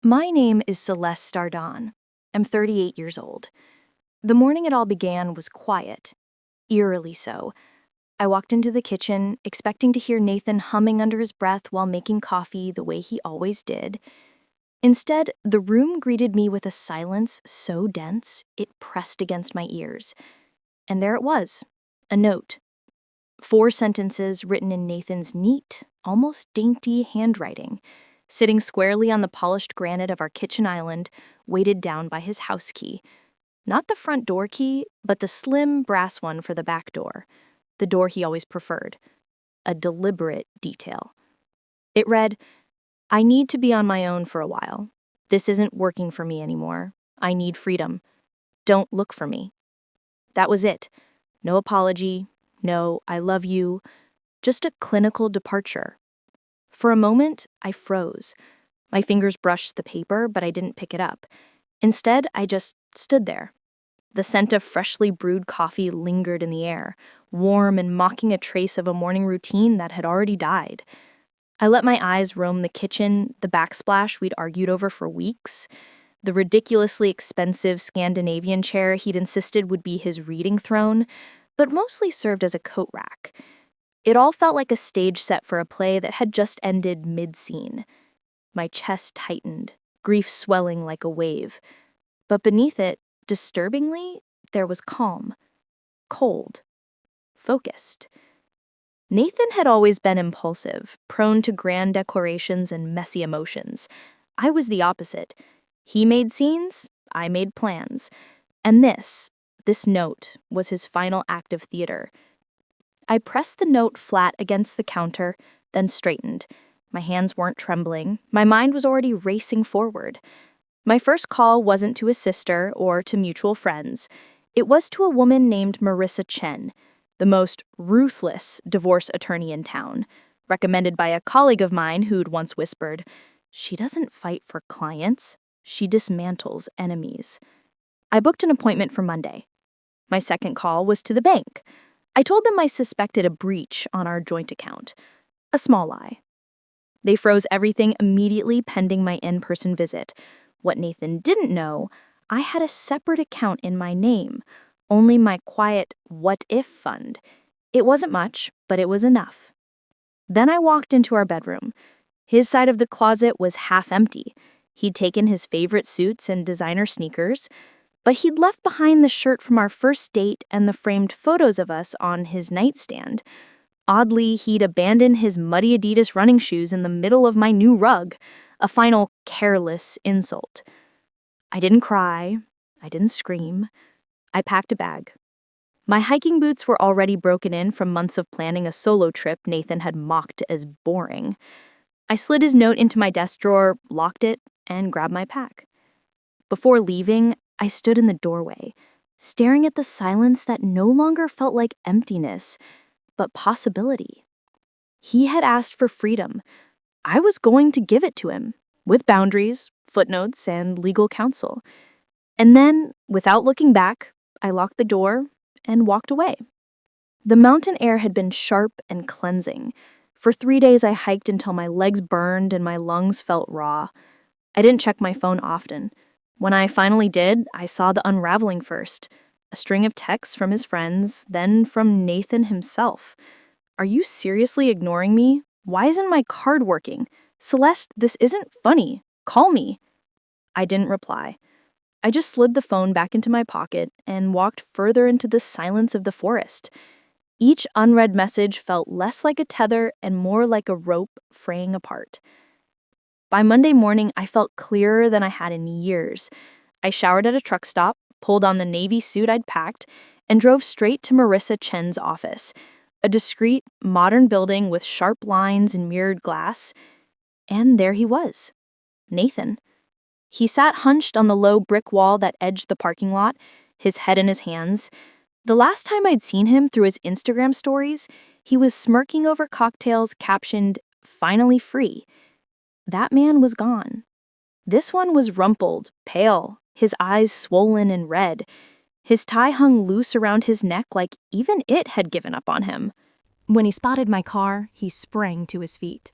My name is Celeste Stardon. I'm 38 years old. The morning it all began was quiet, eerily so. I walked into the kitchen, expecting to hear Nathan humming under his breath while making coffee the way he always did. Instead, the room greeted me with a silence so dense it pressed against my ears. And there it was, a note. 4 sentences written in Nathan's neat, almost dainty handwriting, sitting squarely on the polished granite of our kitchen island, weighted down by his house key. Not the front door key, but the slim brass one for the back door, the door he always preferred. A deliberate detail. It read, "I need to be on my own for a while. This isn't working for me anymore. I need freedom. Don't look for me." That was it. No apology, no "I love you," just a clinical departure. For a moment, I froze. My fingers brushed the paper, but I didn't pick it up. Instead, I just stood there. The scent of freshly brewed coffee lingered in the air, warm and mocking a trace of a morning routine that had already died. I let my eyes roam the kitchen, the backsplash we'd argued over for weeks, the ridiculously expensive Scandinavian chair he'd insisted would be his reading throne, but mostly served as a coat rack. It all felt like a stage set for a play that had just ended mid-scene. My chest tightened, grief swelling like a wave. But beneath it, disturbingly, there was calm. Cold. Focused. Nathan had always been impulsive, prone to grand declarations and messy emotions. I was the opposite. He made scenes, I made plans. And this note, was his final act of theater. I pressed the note flat against the counter, then straightened. My hands weren't trembling. My mind was already racing forward. My first call wasn't to a sister or to mutual friends. It was to a woman named Marissa Chen, the most ruthless divorce attorney in town, recommended by a colleague of mine who'd once whispered, "She doesn't fight for clients, she dismantles enemies." I booked an appointment for Monday. My second call was to the bank. I told them I suspected a breach on our joint account. A small lie. They froze everything immediately pending my in-person visit. What Nathan didn't know, I had a separate account in my name, only my quiet what-if fund. It wasn't much, but it was enough. Then I walked into our bedroom. His side of the closet was half empty. He'd taken his favorite suits and designer sneakers, but he'd left behind the shirt from our first date and the framed photos of us on his nightstand. Oddly, he'd abandoned his muddy Adidas running shoes in the middle of my new rug, a final careless insult. I didn't cry. I didn't scream. I packed a bag. My hiking boots were already broken in from months of planning a solo trip Nathan had mocked as boring. I slid his note into my desk drawer, locked it, and grabbed my pack. Before leaving, I stood in the doorway, staring at the silence that no longer felt like emptiness, but possibility. He had asked for freedom. I was going to give it to him, with boundaries, footnotes, and legal counsel. And then, without looking back, I locked the door and walked away. The mountain air had been sharp and cleansing. For 3 days I hiked until my legs burned and my lungs felt raw. I didn't check my phone often. When I finally did, I saw the unraveling first. A string of texts from his friends, then from Nathan himself. "Are you seriously ignoring me? Why isn't my card working? Celeste, this isn't funny. Call me." I didn't reply. I just slid the phone back into my pocket and walked further into the silence of the forest. Each unread message felt less like a tether and more like a rope fraying apart. By Monday morning, I felt clearer than I had in years. I showered at a truck stop, pulled on the navy suit I'd packed, and drove straight to Marissa Chen's office, a discreet, modern building with sharp lines and mirrored glass. And there he was, Nathan. He sat hunched on the low brick wall that edged the parking lot, his head in his hands. The last time I'd seen him through his Instagram stories, he was smirking over cocktails captioned, "Finally free." That man was gone. This one was rumpled, pale, his eyes swollen and red. His tie hung loose around his neck like even it had given up on him. When he spotted my car, he sprang to his feet.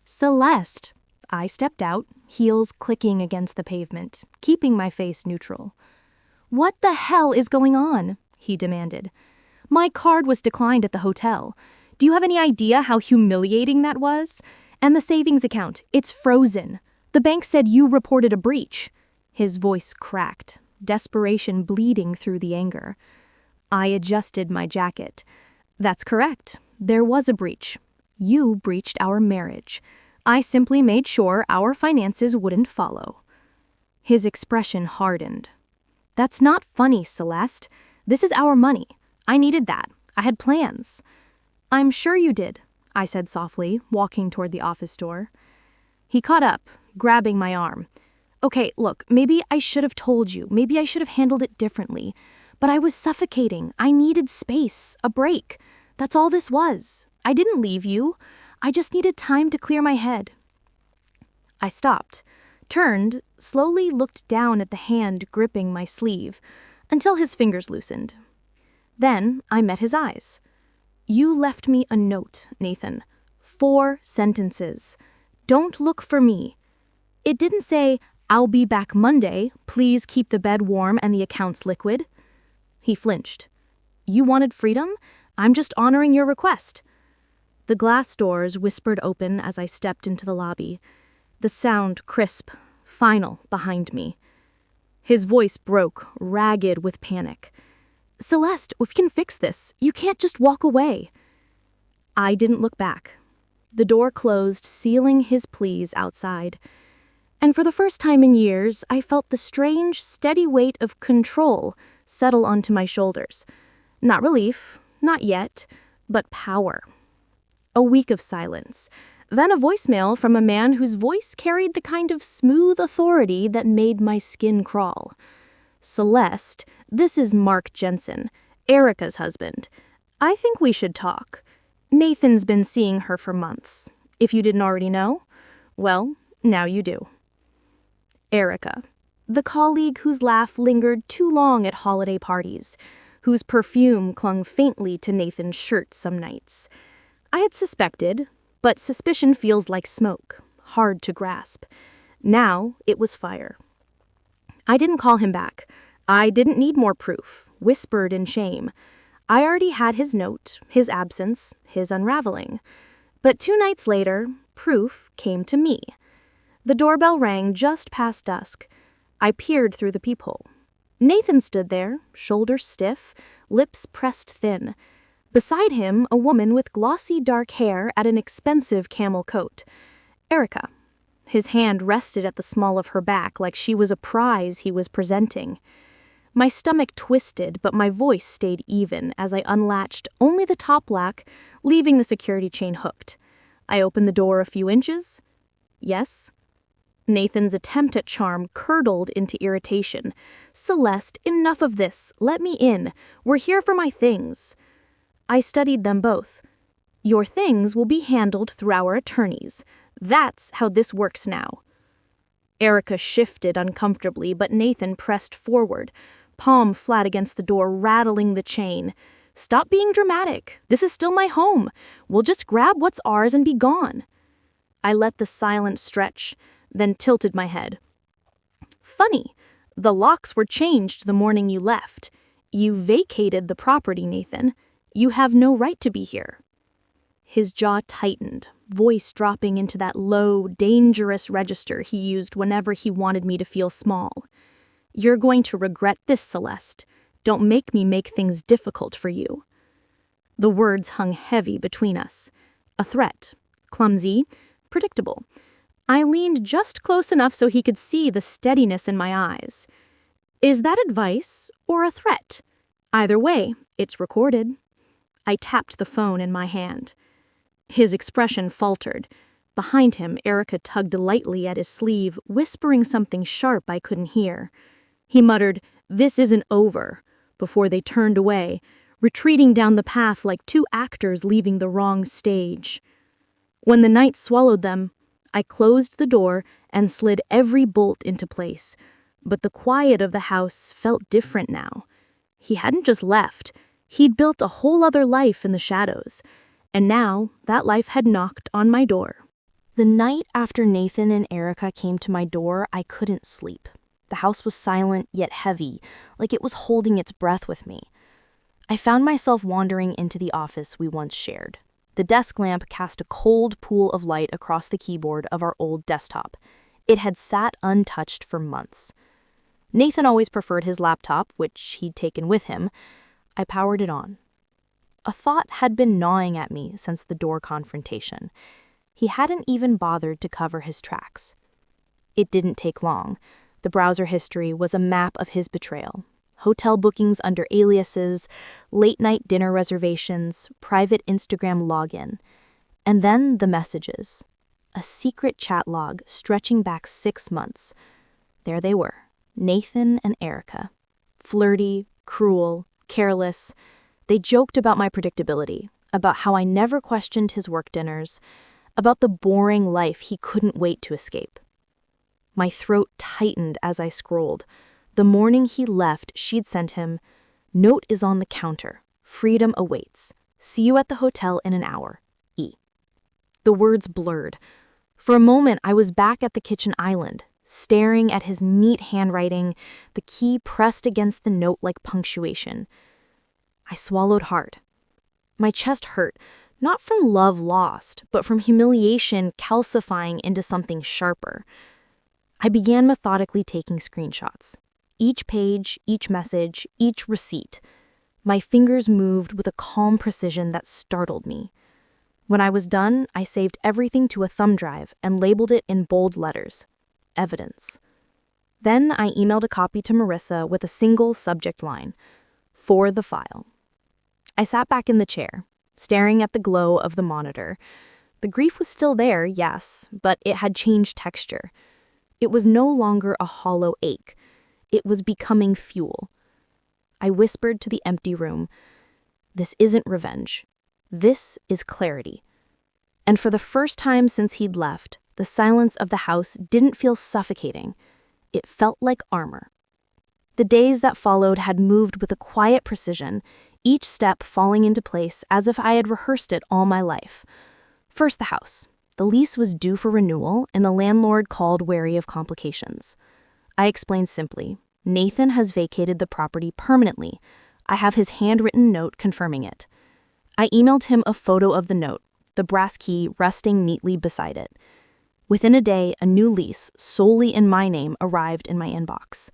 "Celeste, I stepped out, heels clicking against the pavement, keeping my face neutral. "What the hell is going on?" he demanded. "My card was declined at the hotel. Do you have any idea how humiliating that was? And the savings account, it's frozen. The bank said you reported a breach." His voice cracked, desperation bleeding through the anger. I adjusted my jacket. "That's correct. There was a breach. You breached our marriage. I simply made sure our finances wouldn't follow." His expression hardened. "That's not funny, Celeste. This is our money. I needed that. I had plans." "I'm sure you did," I said softly, walking toward the office door. He caught up, grabbing my arm. "Okay, look, maybe I should have told you. Maybe I should have handled it differently. But I was suffocating. I needed space, a break. That's all this was. I didn't leave you. I just needed time to clear my head." I stopped, turned, slowly looked down at the hand gripping my sleeve, until his fingers loosened. Then I met his eyes. "You left me a note, Nathan. 4 sentences. Don't look for me. It didn't say, 'I'll be back Monday. Please keep the bed warm and the accounts liquid.'" He flinched. "You wanted freedom? I'm just honoring your request." The glass doors whispered open as I stepped into the lobby, the sound crisp, final behind me. His voice broke, ragged with panic. "Celeste, we can fix this. You can't just walk away." I didn't look back. The door closed, sealing his pleas outside. And for the first time in years, I felt the strange, steady weight of control settle onto my shoulders. Not relief, not yet, but power. A week of silence. Then a voicemail from a man whose voice carried the kind of smooth authority that made my skin crawl. "Celeste, this is Mark Jensen, Erica's husband. I think we should talk. Nathan's been seeing her for months. If you didn't already know, well, now you do." Erica, the colleague whose laugh lingered too long at holiday parties, whose perfume clung faintly to Nathan's shirt some nights. I had suspected, but suspicion feels like smoke, hard to grasp. Now it was fire. I didn't call him back. I didn't need more proof, whispered in shame. I already had his note, his absence, his unraveling. But 2 nights later, proof came to me. The doorbell rang just past dusk. I peered through the peephole. Nathan stood there, shoulders stiff, lips pressed thin. Beside him, a woman with glossy dark hair at an expensive camel coat. Erica. His hand rested at the small of her back like she was a prize he was presenting. My stomach twisted, but my voice stayed even as I unlatched only the top lock, leaving the security chain hooked. I opened the door a few inches. "Yes?" Nathan's attempt at charm curdled into irritation. "Celeste, enough of this. Let me in. We're here for my things." I studied them both. "Your things will be handled through our attorneys. That's how this works now." Erica shifted uncomfortably, but Nathan pressed forward, palm flat against the door, rattling the chain. "Stop being dramatic. This is still my home. We'll just grab what's ours and be gone." I let the silence stretch, then tilted my head. "Funny. The locks were changed the morning you left. You vacated the property, Nathan. You have no right to be here." His jaw tightened, voice dropping into that low, dangerous register he used whenever he wanted me to feel small. "You're going to regret this, Celeste. Don't make me make things difficult for you." The words hung heavy between us. A threat. Clumsy. Predictable. I leaned just close enough so he could see the steadiness in my eyes. Is that advice or a threat? Either way, it's recorded. I tapped the phone in my hand. His expression faltered. Behind him, Erica tugged lightly at his sleeve, whispering something sharp I couldn't hear. He muttered, "This isn't over," before they turned away, retreating down the path like 2 actors leaving the wrong stage. When the night swallowed them, I closed the door and slid every bolt into place. But the quiet of the house felt different now. He hadn't just left. He'd built a whole other life in the shadows. And now that life had knocked on my door. The night after Nathan and Erica came to my door, I couldn't sleep. The house was silent yet heavy, like it was holding its breath with me. I found myself wandering into the office we once shared. The desk lamp cast a cold pool of light across the keyboard of our old desktop. It had sat untouched for months. Nathan always preferred his laptop, which he'd taken with him. I powered it on. A thought had been gnawing at me since the door confrontation. He hadn't even bothered to cover his tracks. It didn't take long. The browser history was a map of his betrayal. Hotel bookings under aliases, late-night dinner reservations, private Instagram login. And then the messages. A secret chat log stretching back 6 months. There they were, Nathan and Erica. Flirty, cruel, careless. They joked about my predictability, about how I never questioned his work dinners, about the boring life he couldn't wait to escape. My throat tightened as I scrolled. The morning he left, she'd sent him, "Note is on the counter. Freedom awaits. See you at the hotel in an hour. E." The words blurred. For a moment, I was back at the kitchen island, staring at his neat handwriting, the key pressed against the note like punctuation. I swallowed hard. My chest hurt, not from love lost, but from humiliation calcifying into something sharper. I began methodically taking screenshots. Each page, each message, each receipt. My fingers moved with a calm precision that startled me. When I was done, I saved everything to a thumb drive and labeled it in bold letters. Evidence. Then I emailed a copy to Marissa with a single subject line. For the file. I sat back in the chair, staring at the glow of the monitor. The grief was still there, yes, but it had changed texture. It was no longer a hollow ache. It was becoming fuel. I whispered to the empty room, "This isn't revenge. This is clarity." And for the first time since he'd left, the silence of the house didn't feel suffocating. It felt like armor. The days that followed had moved with a quiet precision, each step falling into place as if I had rehearsed it all my life. First, the house. The lease was due for renewal, and the landlord called wary of complications. I explained simply, "Nathan has vacated the property permanently. I have his handwritten note confirming it." I emailed him a photo of the note, the brass key resting neatly beside it. Within a day, a new lease, solely in my name, arrived in my inbox.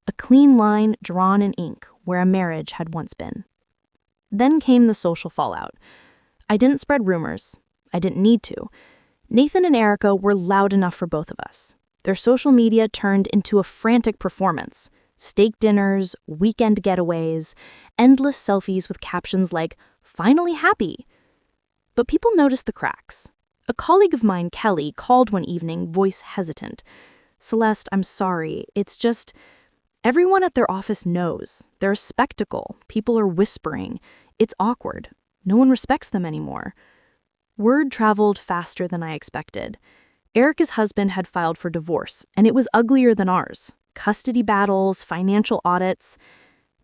A clean line drawn in ink where a marriage had once been. Then came the social fallout. I didn't spread rumors. I didn't need to. Nathan and Erica were loud enough for both of us. Their social media turned into a frantic performance. Steak dinners, weekend getaways, endless selfies with captions like, "Finally happy." But people noticed the cracks. A colleague of mine, Kelly, called one evening, voice hesitant. "Celeste, I'm sorry. It's just, everyone at their office knows. They're a spectacle. People are whispering. It's awkward. No one respects them anymore." Word traveled faster than I expected. Erica's husband had filed for divorce, and it was uglier than ours. Custody battles, financial audits.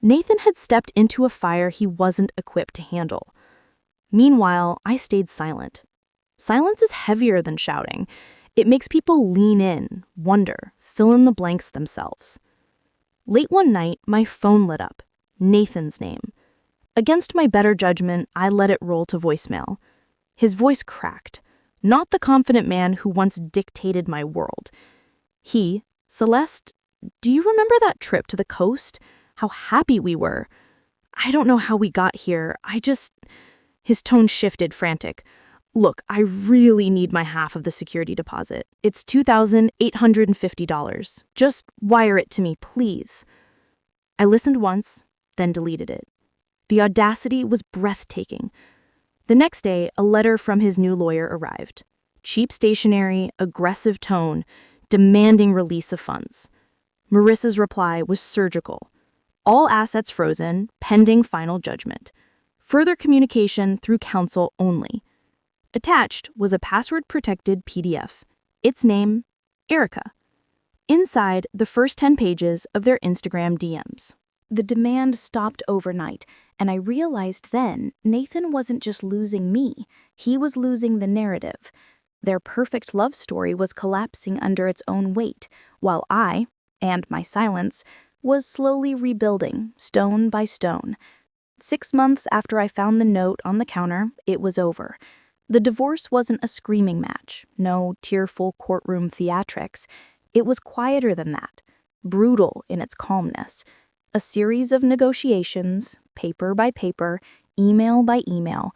Nathan had stepped into a fire he wasn't equipped to handle. Meanwhile, I stayed silent. Silence is heavier than shouting. It makes people lean in, wonder, fill in the blanks themselves. Late one night, my phone lit up. Nathan's name. Against my better judgment, I let it roll to voicemail. His voice cracked. Not the confident man who once dictated my world. He, "Celeste, do you remember that trip to the coast? How happy we were. I don't know how we got here. His tone shifted, frantic. "Look, I really need my half of the security deposit. It's $2,850. Just wire it to me, please." I listened once, then deleted it. The audacity was breathtaking. The next day, a letter from his new lawyer arrived. Cheap stationery, aggressive tone, demanding release of funds. Marissa's reply was surgical. All assets frozen, pending final judgment. Further communication through counsel only. Attached was a password-protected PDF. Its name, Erica. Inside, the first 10 pages of their Instagram DMs. The demand stopped overnight, and I realized then Nathan wasn't just losing me, he was losing the narrative. Their perfect love story was collapsing under its own weight, while I, and my silence, was slowly rebuilding, stone by stone. 6 months after I found the note on the counter, it was over. The divorce wasn't a screaming match, no tearful courtroom theatrics. It was quieter than that, brutal in its calmness. A series of negotiations, paper by paper, email by email.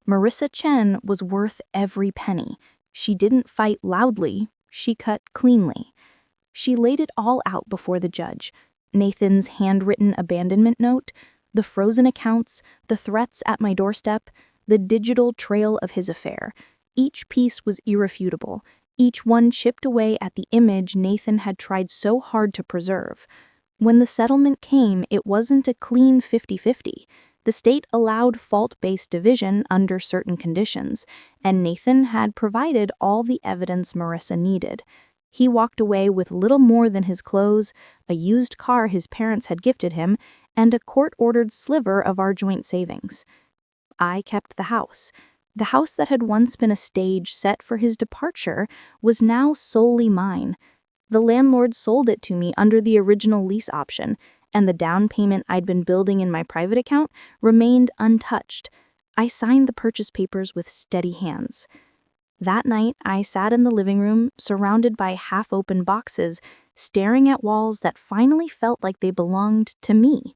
Marissa Chen was worth every penny. She didn't fight loudly, she cut cleanly. She laid it all out before the judge. Nathan's handwritten abandonment note, the frozen accounts, the threats at my doorstep, the digital trail of his affair. Each piece was irrefutable. Each one chipped away at the image Nathan had tried so hard to preserve. When the settlement came, it wasn't a clean 50-50. The state allowed fault-based division under certain conditions, and Nathan had provided all the evidence Marissa needed. He walked away with little more than his clothes, a used car his parents had gifted him, and a court-ordered sliver of our joint savings. I kept the house. The house that had once been a stage set for his departure was now solely mine. The landlord sold it to me under the original lease option, and the down payment I'd been building in my private account remained untouched. I signed the purchase papers with steady hands. That night, I sat in the living room, surrounded by half-open boxes, staring at walls that finally felt like they belonged to me.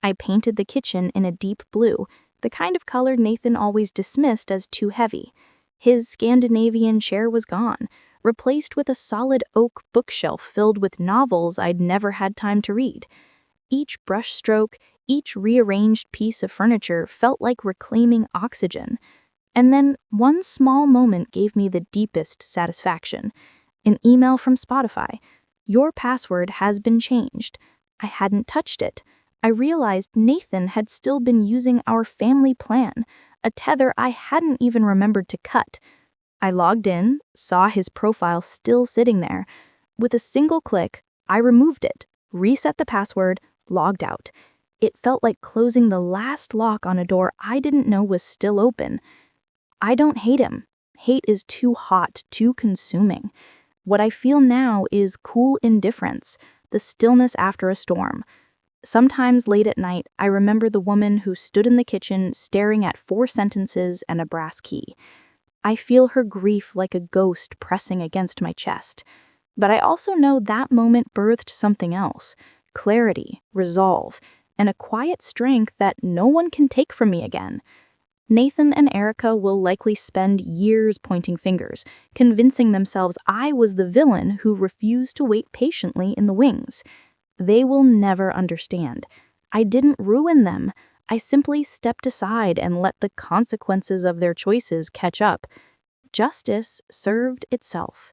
I painted the kitchen in a deep blue, the kind of color Nathan always dismissed as too heavy. His Scandinavian chair was gone, replaced with a solid oak bookshelf filled with novels I'd never had time to read. Each brushstroke, each rearranged piece of furniture felt like reclaiming oxygen. And then one small moment gave me the deepest satisfaction. An email from Spotify. "Your password has been changed." I hadn't touched it. I realized Nathan had still been using our family plan, a tether I hadn't even remembered to cut. I logged in, saw his profile still sitting there. With a single click, I removed it, reset the password, logged out. It felt like closing the last lock on a door I didn't know was still open. I don't hate him. Hate is too hot, too consuming. What I feel now is cool indifference, the stillness after a storm. Sometimes late at night, I remember the woman who stood in the kitchen staring at 4 sentences and a brass key. I feel her grief like a ghost pressing against my chest. But I also know that moment birthed something else: clarity, resolve, and a quiet strength that no one can take from me again. Nathan and Erica will likely spend years pointing fingers, convincing themselves I was the villain who refused to wait patiently in the wings. They will never understand. I didn't ruin them. I simply stepped aside and let the consequences of their choices catch up. Justice served itself.